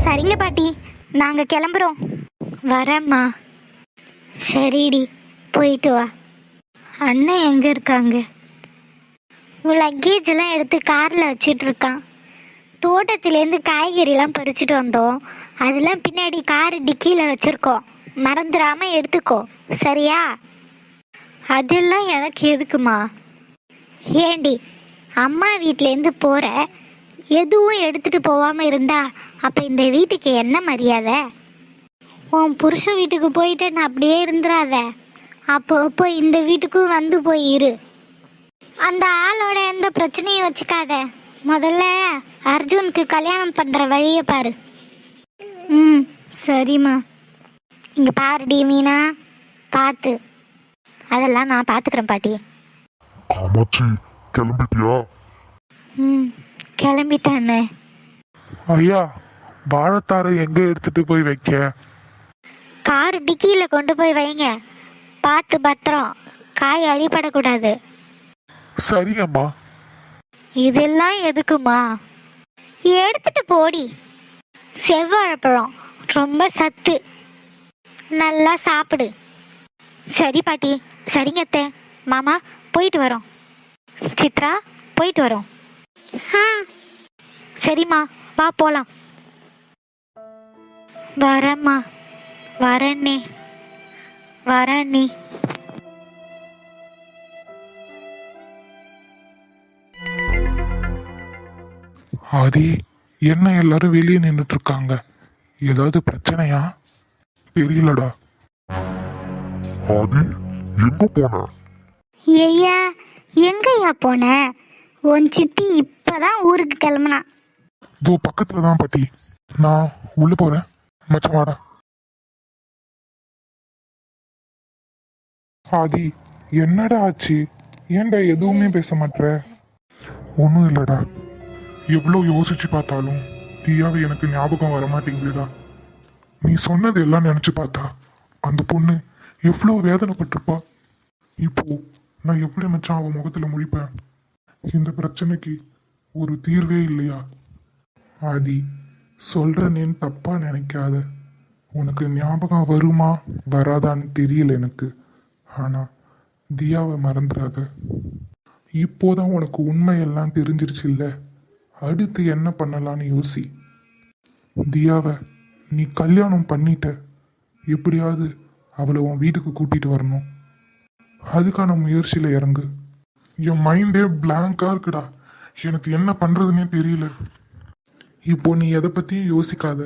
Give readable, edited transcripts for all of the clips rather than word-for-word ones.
சரிங்க பாட்டி, நாங்கள் கிளம்புறோம். வரேம்மா. சரிடி, போயிட்டு வா. அண்ணன் எங்கே இருக்காங்க? உன் லக்கேஜெல்லாம் எடுத்து காரில் வச்சிட்டு இருக்கான். தோட்டத்துலேருந்து காய்கறிலாம் பறிச்சுட்டு வந்தோம். அதெல்லாம் பின்னாடி கார் டிக்கியில் வச்சுருக்கோம். மறந்துடாமல் எடுத்துக்கோ, சரியா? அதெல்லாம் எனக்கு எதுக்குமா? ஏண்டி, அம்மா வீட்டிலேருந்து போகிற, எதுவும் எடுத்துகிட்டு போகாமல் இருந்தா அப்போ இந்த வீட்டுக்கு என்ன மரியாதை? உன் புருஷன் வீட்டுக்கு போயிட்டு நான் அப்படியே இருந்துடாத. அப்போ இந்த வீட்டுக்கும் வந்து போய் இரு. அந்த ஆளோட எந்த பிரச்சனையும் வச்சுக்காத. முதல்ல அர்ஜுனுக்கு கல்யாணம் பண்ணுற வழியை பாரு. ம், சரிம்மா. இங்கே பாருடி மீனா, பார்த்து. அதெல்லாம் நான் பார்த்துக்கிறேன் பாட்டி. காமாட்சி, கிளம்பிட்டியா? ம், கிளம்பிட்டானே. ஐயா, வாழைத்தாரை எங்க எடுத்துட்டு போய் வைக்க? கார் டிக்கியில் கொண்டு போய் வைங்க. பார்த்து பத்திரம், காய் அடிபடக்கூடாது. சரிங்கம்மா. இதெல்லாம் எதுக்குமா? எடுத்துட்டு போடி. செவ்வாழைப்பழம் ரொம்ப சத்து, நல்லா சாப்பிடு. சரி பாட்டி. சரிங்க அத்தை. மாமா, போயிட்டு வரோம். சித்ரா, போயிட்டு வரோம். ஆ சரிம்மா, வா போகலாம். வரேம்மா. வரேன்னே. வரேன்னே. ஆதி, என்ன எல்லாரும் வெளியே நின்றுட்டு இருக்காங்க? ஏதாவது பிரச்சனையா? தெரியலடா. ஆதி, எங்க போன? ஐயா, எங்கய்யா போன? உன் சித்தி இப்பதான் ஊருக்கு கிளம்புனா. இதோ பக்கத்துல தான் பாட்டி. நான் உள்ள போறேன். மச்சம் வாடா. ஆதி, என்னடா ஆச்சு? ஏன்டா எதுவுமே பேச மாட்ற? ஒன்றும் இல்லடா. எவ்வளோ யோசிச்சு பார்த்தாலும் தியாவை எனக்கு ஞாபகம் வர மாட்டேங்குதுடா. நீ சொன்னது எல்லாம் நினைச்சு பார்த்தா அந்த பொண்ணு எவ்வளோ வேதனைப்பட்டிருப்பா. இப்போ நான் எப்படி மச்சான் அவன் முகத்துல முழிப்பேன்? இந்த பிரச்சனைக்கு ஒரு தீர்வே இல்லையா? ஆதி, சொல்றேன்னு தப்பா நினைக்காத. உனக்கு ஞாபகம் வருமா வராதான்னு தெரியல எனக்கு. ஆனா தியாவை மறந்துடாத. இப்போதான் உனக்கு உண்மையெல்லாம் தெரிஞ்சிருச்சு இல்ல? அடுத்து என்ன பண்ணலான்னு யோசி. தியாவை நீ கல்யாணம் பண்ணிட்ட. எப்படியாவது அவளை உன் வீட்டுக்கு கூட்டிட்டு வரணும். அதுக்கான முயற்சியில இறங்கு. என் மைண்டே பிளாங்கா இருக்குடா. எனக்கு என்ன பண்றதுன்னே தெரியல. இப்போ நீ எதை பத்தியும் யோசிக்காத.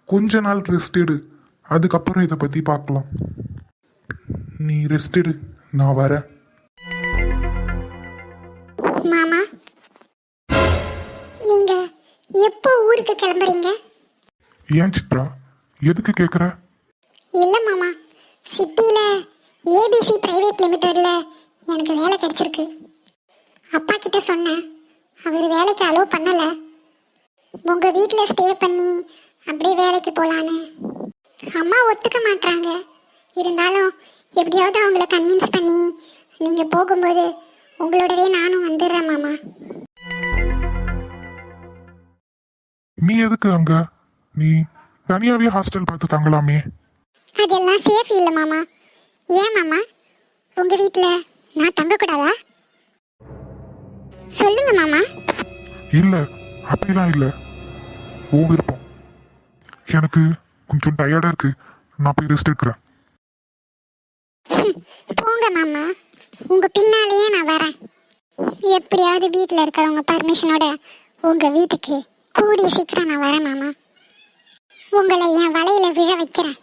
கொஞ்ச நாள் ரெஸ்ட் எடு. அதுக்கப்புறம் இதை பத்தி பார்க்கலாம். நீ ரெஸ்ட் எடு, நான் வரேன். மாமா, நீங்க எப்போ ஊருக்கு கிளம்புறீங்க? ஏன் சித்ரா, எதுக்கு கேட்குற? இல்ல மாமா, சிட்டியில ஏபிசி பிரைவேட் லிமிடெட்ல எனக்கு வேலை கிடைச்சிருக்கு. அப்பா கிட்ட சொன்னேன், அவர் வேலைக்கு அலோவ் பண்ணல. உங்க வீட்டில் ஸ்டே பண்ணி அப்படியே வேலைக்கு போகலான்னு. அம்மா ஒத்துக்க மாட்டாங்க. இருந்தாலும் எப்படியாவது அவங்கள கன்வின்ஸ் பண்ணி நீங்க போகும்போது உங்களோடவே நானும் வந்துடுறேன் மாமா. நீ எதுக்கு அங்க? நீ தனியாவே ஹாஸ்டல் பார்த்து தங்கலாமே. அதெல்லாம் சேஃப் இல்லை மாமா. ஏன் மாமா, உங்க வீட்டில் நான் தங்கக்கூடாதா? சொல்லுங்க மாமா. இல்ல, அப்படிலாம் இல்ல. ஓ விருப்பம். எனக்கு கொஞ்சம் டயர்டா இருக்கு. நான் போய் ரெஸ்ட் எடுக்கிறேன். போங்க மாமா, உங்க பின்னாலேயே நான் வரேன். எப்படியாவது வீட்டில் இருக்கிறவங்க பர்மிஷனோட உங்க வீட்டுக்கு கூடிய சீக்கிரம் நான் வரேன் மாமா. உங்களை என் வலையில விழ வைக்கிறேன்.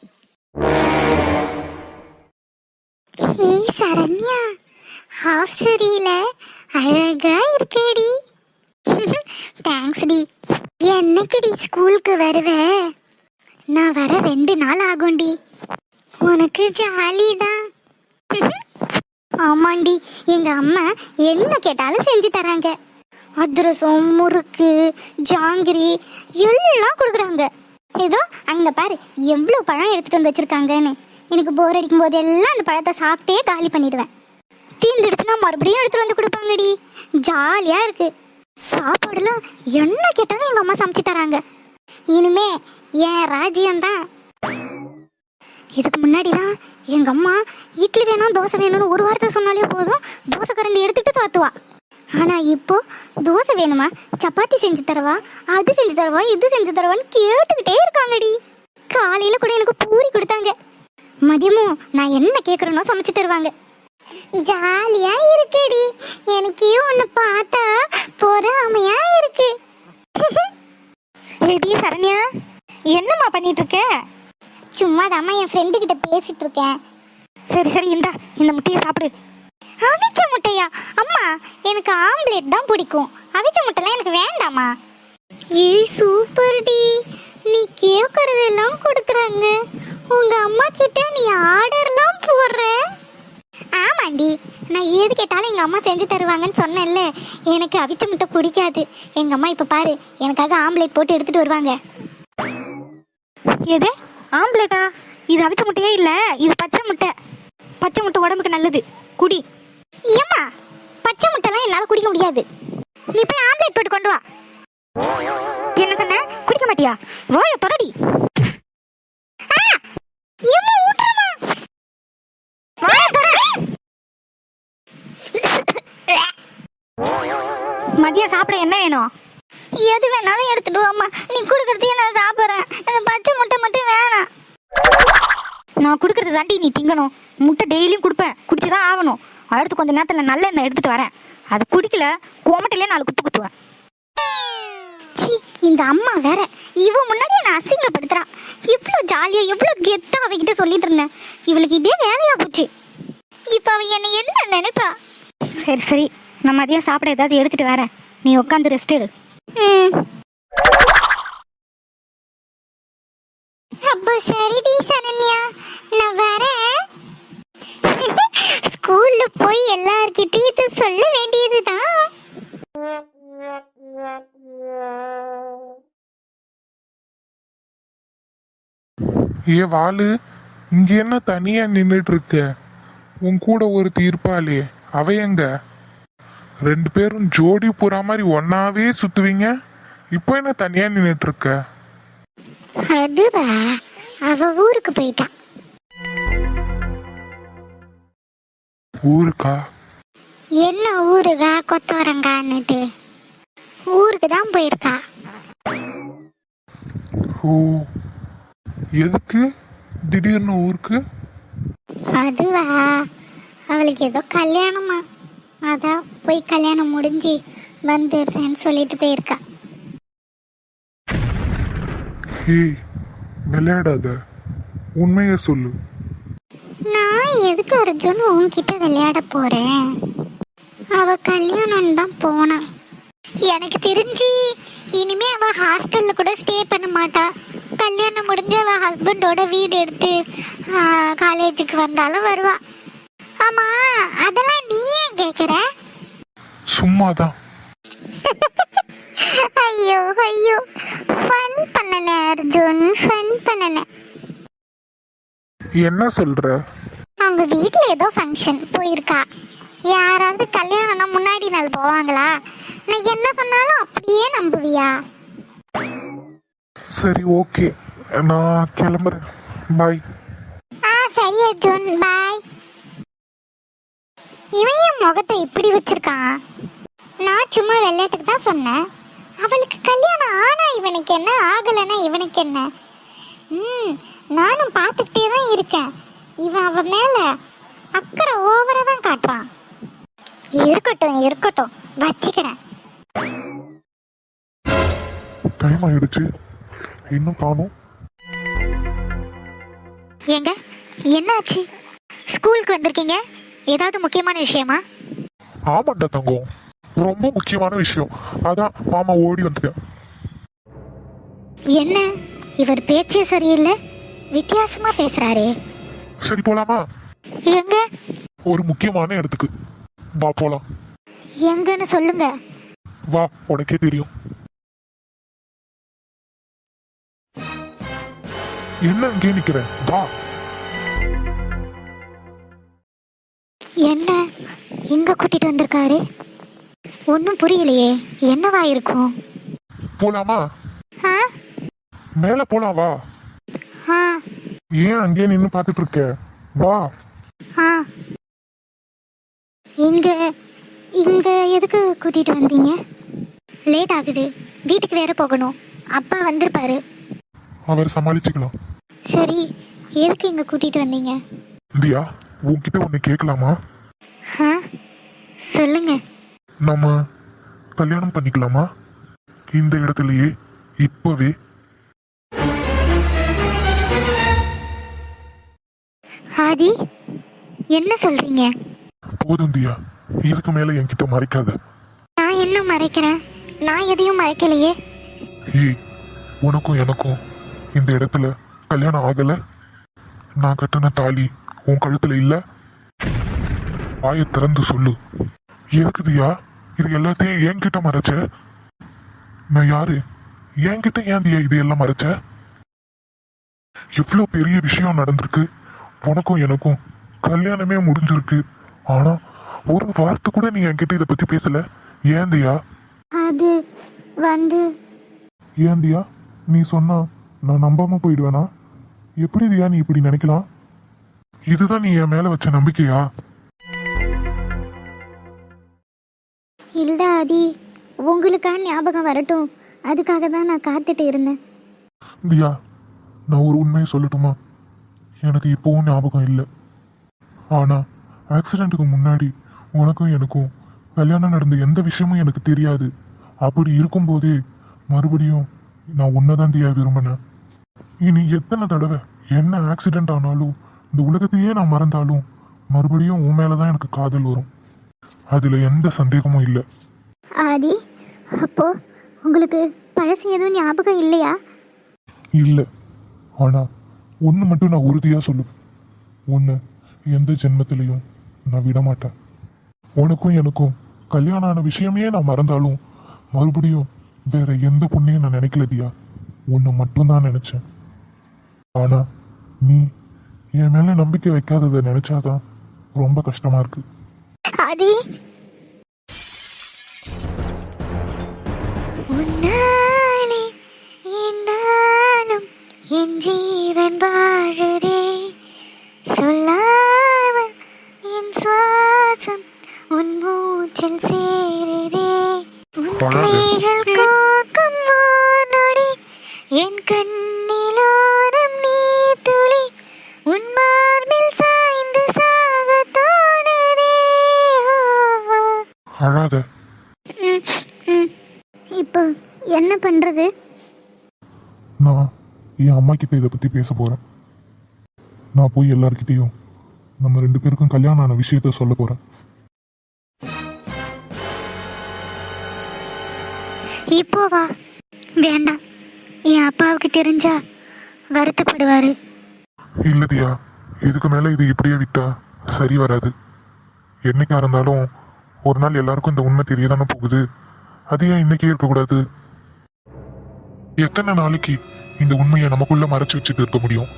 ஏய் சரண்யா, ஹாஃப் சரியில அழகா இருக்கேடி. Thanks D. என்னைக்குடி ஸ்கூலுக்கு வருவ? நான் வர 2 நாள் ஆகும்டி. உனக்கு ஜாலி தான். ஆமாண்டி, எங்க அம்மா என்ன கேட்டாலும் செஞ்சு தராங்க. அதிரசம், முறுக்கு, ஜாங்கிரி எல்லாம் கொடுக்குறாங்க. ஏதோ அங்க பாரு எவ்வளோ பழம் எடுத்துட்டு வந்து வச்சிருக்காங்கன்னு. எனக்கு போர் அடிக்கும் போது எல்லாம் அந்த பழத்தை சாப்பிட்டே காலி பண்ணிடுவேன். தீந்துடுச்சுன்னா மறுபடியும் எடுத்துட்டு வந்து கொடுப்பாங்கடி. ஜாலியா இருக்கு. சாப்பாடுலாம் என்ன கேட்டாலும் எங்க அம்மா சமைச்சு தராங்க. இனிமே என் ராஜ்யம்தான். இதுக்கு முன்னாடிலாம் எங்க அம்மா இட்லி வேணும் தோசை வேணும்னு ஒரு வார்த்தை சொன்னாலே போதும், தோசை கரண்டி எடுத்துட்டு தாத்துவா. ஆனா இப்போ தோசை வேணுமா, சப்பாத்தி செஞ்சு தரவா, அது செஞ்சு தரவா, இது செஞ்சு தரவான்னு கேட்டுக்கிட்டே இருக்காங்கடி. காலையில கூட எனக்கு பூரி கொடுத்தாங்க. மதியமும் நான் என்ன கேட்குறேனோ சமைச்சு தருவாங்க. ஜாலியா இருக்குடி. எனக்கு ஒன்று பார்த்தா பொறாமையா இருக்கு. ஏடி சரண்யா, என்னம்மா பண்ணிட்டு இருக்க? சும்மா தாம்மா என் ஃப்ரெண்டு கிட்ட பேசிட்டு இருக்கேன். சரி சரி, இந்த முட்டையை சாப்பிடு. அவிச்ச முட்டையா? அம்மா எனக்கு ஆம்லேட் தான் பிடிக்கும், அவிச்ச முட்டைலாம் எனக்கு வேண்டாமா. ஏய் சூப்பர் டி, நீ கேட்கறதெல்லாம் கொடுக்குறாங்க. உங்க அம்மா கிட்ட நீ ஆர்டர்லாம் போடுற. ஆமாண்டி, நான் ஏது கேட்டாலும் எங்கள் அம்மா செஞ்சு தருவாங்கன்னு சொன்னேன்ல. எனக்கு அவிச்ச முட்டை பிடிக்காது. எங்கள் அம்மா இப்போ பாரு எனக்காக ஆம்லேட் போட்டு எடுத்துகிட்டு வருவாங்க. எது ஆம்லேட்டா? இது அவிச்ச முட்டையே இல்லை, இது பச்சை முட்டை. பச்சை முட்டை உடம்புக்கு நல்லது, குடி. ஏம்மா பச்சை முட்டைலாம் என்னால் குடிக்க முடியாது. நீ போய் ஆம்லேட் போட்டு கொண்டு வா. என்ன சொன்ன? குடிக்க மாட்டியா? வாய தொடடி. மதியம் சாப்பிட என்ன வேணும்? எது வேணாலும் எடுத்துட்டு வாமா, நீ கொடுக்கறதையே நான் சாப்பிட்றேன். இந்த பச்சை முட்டை மட்டும் வேணாம். நான் கொடுக்கறது தாண்டி நீ திங்கணும். முட்டை டெய்லியும் கொடுப்பேன், குடிச்சுதான் ஆகணும். அடுத்து கொஞ்ச நேரத்தில் நல்ல எண்ணெய் எடுத்துட்டு வரேன், அது குடிக்கல கோமட்டிலே 4 குத்து குத்துவேன். இந்த அம்மா வேற இவ முன்னாடியே நான் அசிங்கப்படுத்துறான். இவ்வளோ ஜாலியா எவ்வளோ கெத்தா அவகிட்ட சொல்லிட்டு இருந்தேன். இவளுக்கு இதே வேலையா போச்சு. இப்போ அவ என்னை என்ன நினைப்பா? சரி சரி, நான் மதியம் சாப்பிட ஏதாவது எடுத்துட்டு வரேன், நீ உட்காந்து ரெஸ்ட் எடு. அப்போ சரிடி சரண்யா, நான் வரேன். ஸ்கூல்ல போய் எல்லார்கிட்டயும் இது சொல்ல வேண்டியதுதான். ஏ வாலு, இங்க என்ன தனியா நின்றுட்டு இருக்க? உன் கூட ஒரு தீர்ப்பாளே, அவ எங்க? 2 பேரும் ஜோடி புறா மாதிரி ஒன்னாவே சுத்துவீங்க, இப்போ என்ன தனியா நின்றுட்டு இருக்க? அதுவா, அவ ஊருக்கு போயிட்டா. ஊருக்கா? என்ன ஊருக்கா கொத்தவரங்கான்னுட்டு? ஊருக்கு தான் போயிருக்கா. ஓ, எதுக்கு திடீர்னு ஊருக்கு? அதுவா, அவளுக்கு ஏதோ கல்யாணமா, அதான் போய் கல்யாணம் முடிஞ்சு வந்துடுறேன்னு சொல்லிட்டு போயிருக்கா. ஹே, விளையாடாத, உண்மையை சொல்லு. நான் எதுக்கு அர்ஜுன் உன்கிட்ட விளையாட போறேன்? அவ கல்யாணம் தான் போனா. எனக்கு தெரிஞ்சு இனிமே அவ ஹாஸ்டல்ல கூட ஸ்டே பண்ண மாட்டா. கல்யாணம் முடிஞ்சு அவ ஹஸ்பண்டோட வீடு எடுத்து காலேஜுக்கு வந்தாலும் வருவா. ஆமா, அதெல்லாம் நீ ஏன் கேக்குற? சும்மாதான். ஐயோ ஐயோ, ஃபன் பண்ணனே அர்ஜுன், ஃபன் பண்ணனே. என்ன சொல்ற? அவங்க வீட்டில் ஏதோ ஃபங்க்ஷன் போயிருக்கா. யாராவது கல்யாணம்னா முன்னாடி நாள் போவாங்களா? நான் என்ன சொன்னாலும் அப்படியே நம்புவியா? சரி ஓகே, நான் கிளம்புறேன், பாய். சரி அர்ஜுன், பாய். இவன் என் முகத்தை இப்படி வச்சிருக்கான். நான் சும்மா விளையாட்டுக்கு தான் சொன்னேன். அவளுக்கு கல்யாணம் ஆனா இவனுக்கு என்ன, ஆகலைன்னா இவனுக்கு என்ன? நானும் பார்த்துக்கிட்டே தான் இருக்கேன். இவன் அவ மேல அக்கறை ஓவரா தான் காட்டுறான். இருக்கட்டும் இருக்கட்டும், வச்சுக்கிறேன். டைம் ஆயிடுச்சு, இன்னும் காணோம். ஏங்க என்னாச்சு? ஸ்கூலுக்கு வந்திருக்கீங்க, ஏதாவது முக்கியமான விஷயமா? ஆமாண்டா தங்கம், ரொம்ப முக்கியமான விஷயம், அதான் மாமா ஓடி வந்துட்டேன். என்ன இவர் பேச்சே சரியில்லை, வித்தியாசமா பேசுறாரே. சரி போலாமா? எங்க? ஒரு முக்கியமான இடத்துக்கு, வா போலாம். எங்கன்னு சொல்லுங்க. வா, உனக்கே தெரியும். என்ன இங்கே நிக்கிறேன், வா. என்ன எங்க கூட்டிட்டு வந்திருக்காரு? ஒன்னும் புரியலையே, என்னவா இருக்கும்? போலாமா? மேல போலாம் வா. ஆ ஏன் அங்கேயே நின்று பார்த்துட்டு இருக்க? வா. ஆ இங்க இங்க எதுக்கு கூட்டிட்டு வந்தீங்க? லேட் ஆகுது, வீட்டுக்கு வேற போகணும். அப்பா வந்திருப்பாரு. அவர் சமாளிச்சுக்கலாம். சரி, எதுக்கு இங்க கூட்டிட்டு வந்தீங்க? தியா, உன்கிட்ட ஒன்று கேட்கலாமா? ஆ சொல்லுங்க. நம்ம கல்யாணம் பண்ணிக்கலாமா? இந்த இடத்துலயே, இப்பவே. ஆதி, என்ன சொல்றீங்க? போதும் தியா, இதுக்கு மேல என்கிட்ட மறைக்காத. நான் என்ன மறைக்கிறேன்? நான் எதையும் மறைக்கலையே. ஏய், உனக்கும் எனக்கும் இந்த இடத்துல கல்யாணம் ஆகல. நான் கட்டின தாலி உன் கழுத்துல இல்ல. வாயை திறந்து சொல்லு. எதுக்குதியா இது எல்லாத்தையும் என்கிட்ட மறைச்ச? நான் யாரு? என்கிட்ட ஏன் தியா இது எல்லாம் மறைச்ச? இவ்வளோ பெரிய விஷயம் நடந்திருக்கு. உனக்கும் எனக்கும் கல்யாணமே முடிஞ்சிருக்கு. ஆனா ஒரு வார்த்தை கூட நீ என்கிட்ட இதை பத்தி பேசல. ஏன் தியா? அது வந்து ஏன் தியா? நீ சொன்னா நான் நம்பாம போயிடுவேனா? எப்படி தியா நீ இப்படி நினைக்கலாம்? இதுதான் நீ என் மேல வச்ச நம்பிக்கையா? இல்ல ஆதி, உங்களுக்காக ஞாபகம் வரட்டும், அதுக்காக தான் நான் காத்துட்டு இருந்தேன். தியா, நான் ஒரு உண்மையை சொல்லட்டுமா? எனக்கு இப்போவும் ஞாபகம் இல்லை. ஆனா ஆக்சிடென்ட்டுக்கு முன்னாடி உனக்கும் எனக்கும் கல்யாணம் நடந்த எந்த விஷயமும் எனக்கு தெரியாது. அப்படி இருக்கும்போதே மறுபடியும் நான் உன்னதான் தியா விரும்பினேன். இனி எத்தனை தடவை என்ன ஆக்சிடென்ட் ஆனாலும், இந்த உலகத்தையே நான் மறந்தாலும் மறுபடியும் உன் மேலதான் எனக்கு காதல் வரும். அதுல எந்த சந்தேகமும் இல்லை. ஆதி, அப்போ உங்களுக்கு பழசு எதுவும் ஞாபகம் இல்லையா? இல்லை. ஆனா ஒன்று மட்டும் நான் உறுதியா சொல்லுவேன். ஒன்று எந்த ஜென்மத்திலையும் நான் விட மாட்டேன். உனக்கும் எனக்கும் கல்யாணம் ஆன விஷயமே நான் மறந்தாலும் மறுபடியும் வேற எந்த பொண்ணையும் நான் நினைக்கல தியா. உன்னை மட்டும்தான் நினைச்சேன். ஆனா நீ என் மேல நம்பிக்கை வைக்காததை நினைச்சாதான் ரொம்ப கஷ்டமா இருக்கு. ஆதி, உன்னாலே என்னாலும் என் ஜீவன் வாழுதே, சொல்லாமல் என் சுவாசம் உன் மூச்சில் சேருதே, உன் கைகள் கோர்க்கும் வானொடி என் கண்ணிலோரம் நீ துளி, உன் மார்பில் சாய்ந்து சாக தோணுதே. அழாத. இப்போ என்ன பண்றது? நான் என் அம்மா கிட்ட இதை பத்தி பேச போறேன். நான் போய் எல்லார்கிட்டையும் நம்ம 2 பேருக்கும் கல்யாணம் ஆன விஷயத்த சொல்ல போறேன். இப்போ வா. வேண்டாம், என் அப்பாவுக்கு தெரிஞ்சா வருத்தப்படுவாரு. இல்லதியா, இதுக்கு மேல இது இப்படியே விட்டா சரி வராது. என்னைக்கா இருந்தாலும் ஒரு நாள் எல்லாருக்கும் இந்த உண்மை தெரியதானே போகுது. அது ஏன் இன்னைக்கே இருக்கக்கூடாது? எத்தனை நாளைக்கு இந்த உண்மையை நமக்குள்ள மறைச்சு வச்சுட்டு இருக்க முடியும்?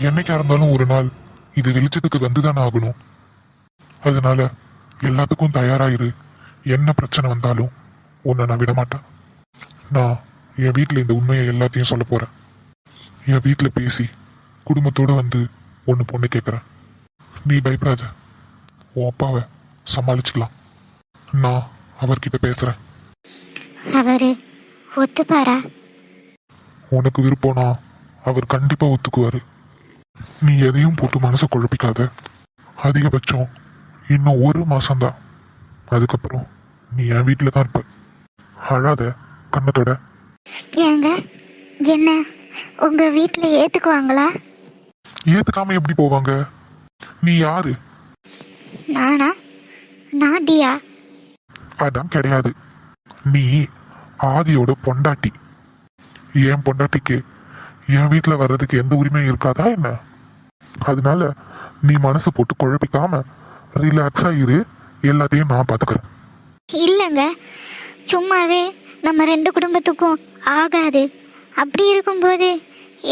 என்னைக்கா இருந்தாலும் ஒரு நாள் இது வெளிச்சத்துக்கு வந்துதானே ஆகணும். அதனால எல்லாத்துக்கும் தயாராயிரு. என்ன பிரச்சனை வந்தாலும் உன்னை நான் விட மாட்டேன். நான் என் வீட்டில் இந்த உண்மையை எல்லாத்தையும் சொல்ல போறேன். என் வீட்டில் பேசி குடும்பத்தோட வந்து ஒன்று பொண்ணு கேட்குறேன். நீ பயப்படாத, உன் அப்பாவை சமாளிச்சுக்கலாம். நான் அவர்கிட்ட பேசுறேன். அவரு ஒத்துப்பாரா? உனக்கு விருப்பம்னா அவர் கண்டிப்பா ஒத்துக்குவாரு. நீ எதையும் போட்டு மனசை குழப்பிக்காத. அதிகபட்சம் இன்னும் 1 மாசம்தான். அதுக்கப்புறம் நீ என் வீட்டில் தான் இருப்ப. அழாத, கண்ணத்தோட. ஏங்க, என்ன உங்க வீட்டுல ஏத்துக்குவாங்களா? ஏத்துக்காம எப்படி போவாங்க? நீ யாரு? நானா? நான் தியா. அதான் கிடையாது. நீ ஆதியோட பொண்டாட்டி. என் பொண்டாட்டிக்கு என் வீட்டில் வர்றதுக்கு எந்த உரிமையும் இருக்காதா என்ன? அதனால நீ மனசு போட்டு குழப்பிக்காம ரிலாக்ஸா இரு. எல்லாத்தையும் நான் பாத்துக்கிறேன். இல்லைங்க, சும்மாவே நம்ம 2 குடும்பத்துக்கும் ஆகாது. அப்படி இருக்கும்போது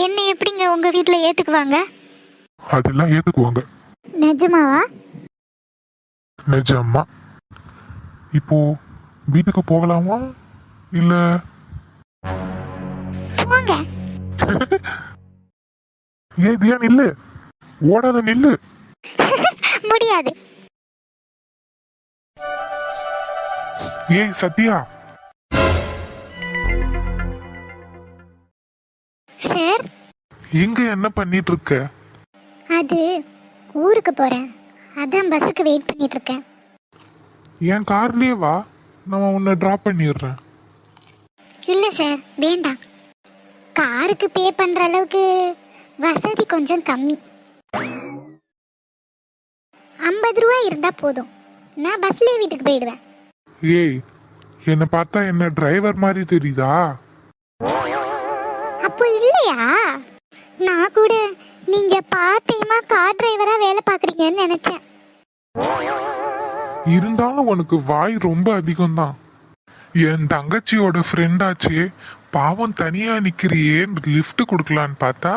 என்னை எப்படிங்க உங்க வீட்டுல ஏத்துக்குவாங்க? அதெல்லாம் ஏத்துக்குவாங்க. நிஜமாவா? நிஜமா. இப்போ வீட்டுக்கு போகலாமா இல்ல? போங்க. ஏய் தியா நில்லு, ஓடாத நில்லு. முடியாது. ஏய் சத்யா, சார், எங்க என்ன பண்ணிட்டு இருக்க? அது ஊருக்கு போறேன், அதான் பஸ்ஸுக்கு வெயிட் பண்ணிட்டு இருக்கேன். என் கார்லயே வா, நான் உன்னை டிராப் பண்ணிடுறேன். இல்ல சார், வேண்டாம். காருக்கு பே பண்ற அளவுக்கு வசதி கொஞ்சம் கம்மி. 50 ரூபா இருந்தா போதும், நான் பஸ்லயே வீட்டுக்கு போயிடுவேன். ஏய், என்னை பார்த்தா என்ன டிரைவர் மாதிரி தெரியுதா? அப்போ இல்லையா? நான் கூட நீங்க பார்ட் டைமா கார் டிரைவரா வேலை பாக்குறீங்கன்னு நினைச்சேன். இருந்தாலும் உனக்கு வாய் ரொம்ப அதிகம்தான். என் தங்கச்சியோட ஃப்ரெண்டாச்சே, பாவம் தனியா நிக்கிறியே, லிஃப்ட் கொடுக்கலான்னு பார்த்தா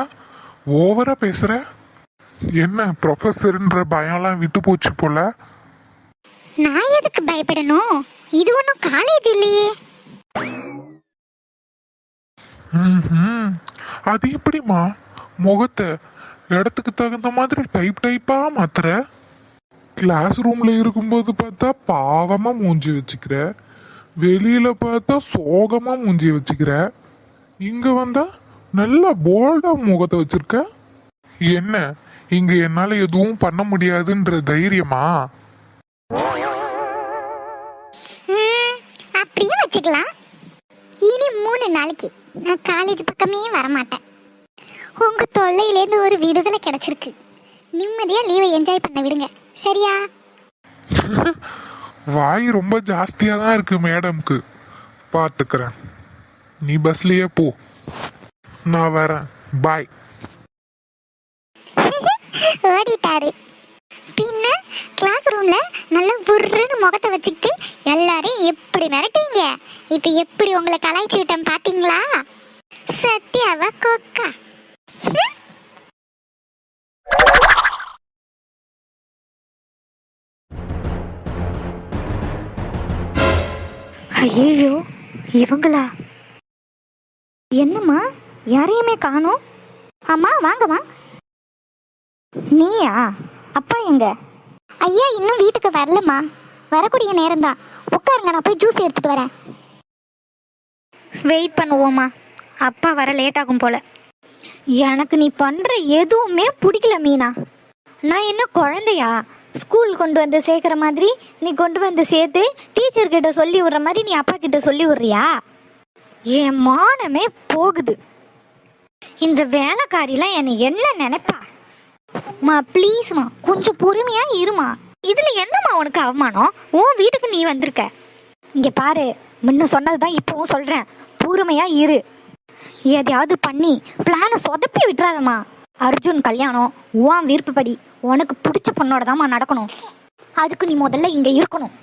ஓவரா பேசுற. என்ன ப்ரொஃபஸர்ன்ற பயம்லாம் விட்டு போச்சு போல. நான் எதுக்கு பயப்படணும்? இது ஒன்றும் காலேஜ் இல்லையே. அது எப்படிமா முகத்தை இடத்துக்கு தகுந்த மாதிரி டைப் டைப்பா மாத்துற? கிளாஸ் ரூம்ல இருக்கும்போது பார்த்தா பாவமா மூஞ்சி வச்சுக்கிற, வெளியில பார்த்தா சோகமா மூஞ்சி வச்சுக்கிற, இங்க வந்தா நல்லா போல்டா முகத்தை வச்சிருக்க. என்ன இங்க என்னால எதுவும் பண்ண முடியாதுன்ற தைரியமா? அப்படியே வச்சுக்கலாம். இனி 3 நாளைக்கு நான் காலேஜ் பக்கமே வரமாட்டேன். உங்க தொல்லையிலேருந்து ஒரு விடுதலை கிடைச்சிருக்கு. நிம்மதியா லீவை என்ஜாய் பண்ண விடுங்க, சரியா? வாய் ரொம்ப ஜாஸ்தியா தான் இருக்கு மேடம்க்கு. பாத்துக்கிறேன், நீ பஸ்லயே போ, நான் வரேன். பாய். ஓடிட்டாரு. பின்ன கிளாஸ் ரூம்ல நல்லா உருன்னு முகத்தை வச்சுக்கிட்டு எல்லாரையும் எப்படி மிரட்டுவீங்க? இப்ப எப்படி உங்களை கலாய்ச்சி விட்டேன் பாத்தீங்களா? சத்யாவா கொக்கா? ஐயோ, இவங்களா? என்னம்மா யாரையுமே காணோம்? அம்மா வாங்கம்மா. நீயா? அப்பா எங்க? ஐயா இன்னும் வீட்டுக்கு வரலம்மா, வரக்கூடிய நேரம்தான். உட்காருங்க, நான் போய் ஜூஸ் எடுத்துட்டு வரேன். வெயிட் பண்ணுவோம்மா, அப்பா வர லேட் ஆகும் போல. எனக்கு நீ பண்ற எதுவுமே பிடிக்கல மீனா. நான் என்ன குழந்தையா? ஸ்கூல் கொண்டு வந்து சேர்க்குற மாதிரி நீ கொண்டு வந்து சேர்த்து டீச்சர்கிட்ட சொல்லி விடுற மாதிரி நீ அப்பா கிட்ட சொல்லி விடுறியா? என் மானமே போகுது. இந்த வேலைக்காரிலாம் என்னை என்ன நினைப்பா? மா ப்ளீஸ்மா, கொஞ்சம் பொறுமையா இருமா. இதுல என்னம்மா உனக்கு அவமானம்? உன் வீட்டுக்கு நீ வந்திருக்க. இங்க பாரு, முன்ன சொன்னதுதான் இப்பவும் சொல்றேன், பொறுமையா இரு. எதையாவது பண்ணி பிளானை சொதப்பி விட்டுறாதம்மா. அர்ஜுன் கல்யாணம் உன் விருப்பப்படி உனக்கு பிடிச்ச பொண்ணோட தான்மா நடக்கணும். அதுக்கு நீ முதல்ல இங்க இருக்கணும்.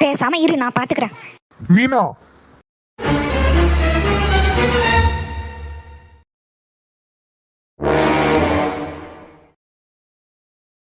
பேசாம இரு, நான் பாத்துக்கிறேன். மீனா,